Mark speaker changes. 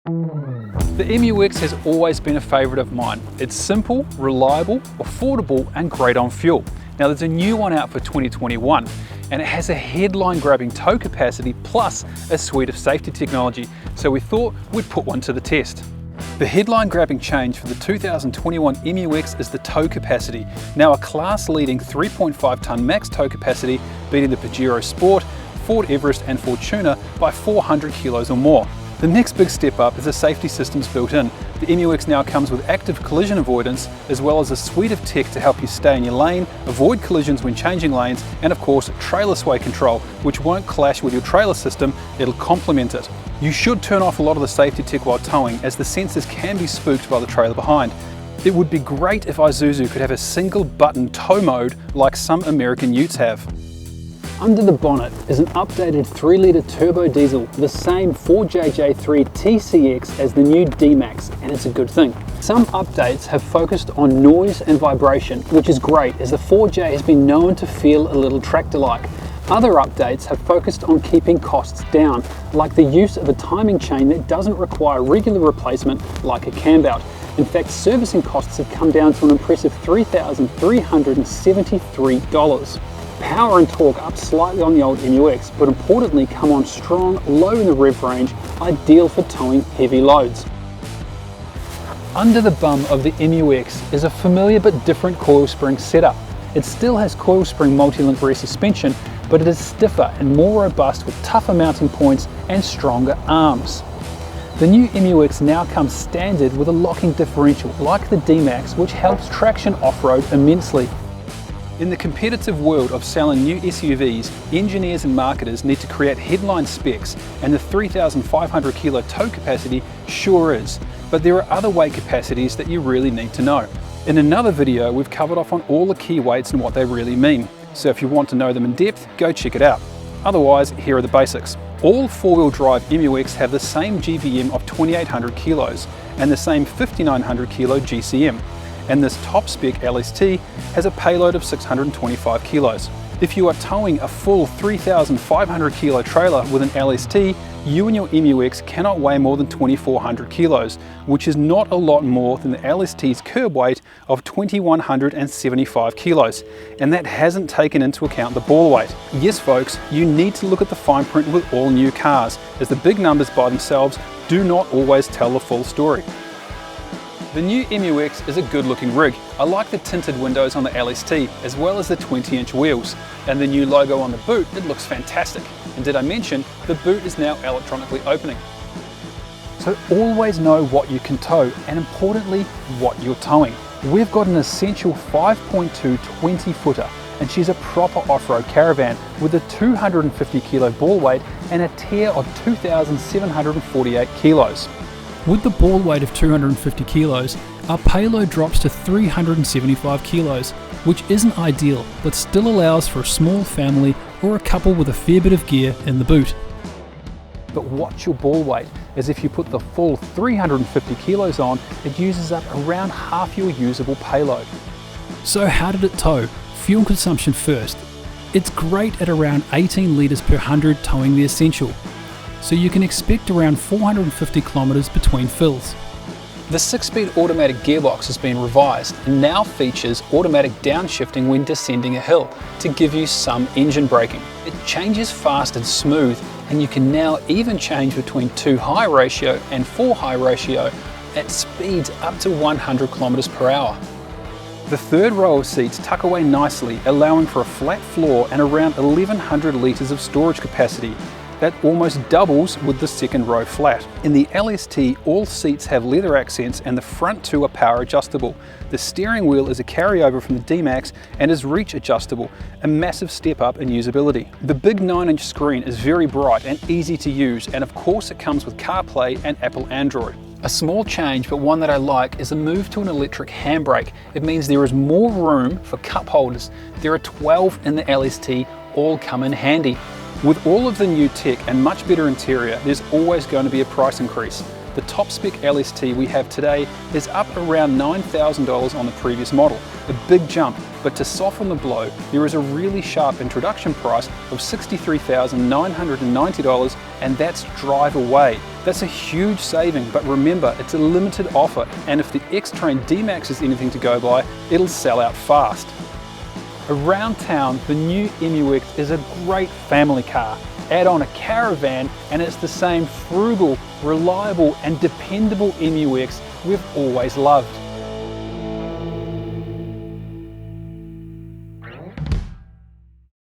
Speaker 1: The MUX has always been a favourite of mine. It's simple, reliable, affordable and great on fuel. Now there's a new one out for 2021 and it has a headline grabbing tow capacity plus a suite of safety technology, so we thought we'd put one to the test. The headline grabbing change for the 2021 MUX is the tow capacity, now a class leading 3.5 tonne max tow capacity, beating the Pajero Sport, Ford Everest and Fortuna by 400 kilos or more. The next big step up is the safety systems built in. The MUX now comes with active collision avoidance, as well as a suite of tech to help you stay in your lane, avoid collisions when changing lanes, and of course trailer sway control, which won't clash with your trailer system, it'll complement it. You should turn off a lot of the safety tech while towing, as the sensors can be spooked by the trailer behind. It would be great if Isuzu could have a single button tow mode like some American utes have. Under the bonnet is an updated 3-litre turbo diesel, the same 4JJ3 TCX as the new D-Max, and it's a good thing. Some updates have focused on noise and vibration, which is great as the 4J has been known to feel a little tractor-like. Other updates have focused on keeping costs down, like the use of a timing chain that doesn't require regular replacement like a cam belt. In fact, servicing costs have come down to an impressive $3,373. Power and torque up slightly on the old MUX, but importantly come on strong, low in the rev range, ideal for towing heavy loads. Under the bum of the MUX is a familiar but different coil spring setup. It still has coil spring multi-link rear suspension, but it is stiffer and more robust with tougher mounting points and stronger arms. The new MUX now comes standard with a locking differential like the D-Max, which helps traction off-road immensely. In the competitive world of selling new SUVs, engineers and marketers need to create headline specs, and the 3,500 kilo tow capacity sure is, but there are other weight capacities that you really need to know. In another video, we've covered off on all the key weights and what they really mean, so if you want to know them in depth, go check it out. Otherwise, here are the basics. All four-wheel drive MUX have the same GVM of 2,800 kilos and the same 5,900 kilo GCM. And this top spec LST has a payload of 625 kilos. If you are towing a full 3,500 kilo trailer with an LST, you and your MUX cannot weigh more than 2,400 kilos, which is not a lot more than the LST's curb weight of 2,175 kilos. And that hasn't taken into account the ball weight. Yes folks, you need to look at the fine print with all new cars, as the big numbers by themselves do not always tell the full story. The new MUX is a good looking rig. I like the tinted windows on the LST as well as the 20-inch wheels, and the new logo on the boot, it looks fantastic. And did I mention the boot is now electronically opening. So always know what you can tow and importantly what you're towing. We've got an essential 5.2 20-footer and she's a proper off-road caravan with a 250 kilo ball weight and a tear of 2,748 kilos. With the ball weight of 250 kilos, our payload drops to 375 kilos, which isn't ideal, but still allows for a small family or a couple with a fair bit of gear in the boot. But watch your ball weight, as if you put the full 350 kilos on, it uses up around half your usable payload. So how did it tow? Fuel consumption first. It's great at around 18 litres per 100 towing the essential. So you can expect around 450 kilometers between fills. The 6-speed automatic gearbox has been revised and now features automatic downshifting when descending a hill to give you some engine braking. It changes fast and smooth, and you can now even change between 2 high ratio and 4 high ratio at speeds up to 100 kilometers per hour. The third row of seats tuck away nicely, allowing for a flat floor and around 1,100 litres of storage capacity. That almost doubles with the second row flat. In the LST, all seats have leather accents and the front 2 are power adjustable. The steering wheel is a carryover from the D-Max and is reach adjustable, a massive step up in usability. The big 9-inch screen is very bright and easy to use, and of course it comes with CarPlay and Apple Android. A small change, but one that I like, is a move to an electric handbrake. It means there is more room for cup holders. There are 12 in the LST, all come in handy. With all of the new tech and much better interior, there's always going to be a price increase. The top spec LST we have today is up around $9,000 on the previous model, a big jump, but to soften the blow, there is a really sharp introduction price of $63,990, and that's drive away. That's a huge saving, but remember, it's a limited offer, and if the X-Train D-Max is anything to go by, it'll sell out fast. Around town, the new MUX is a great family car. Add on a Caravan and it's the same frugal, reliable and dependable MUX we've always loved.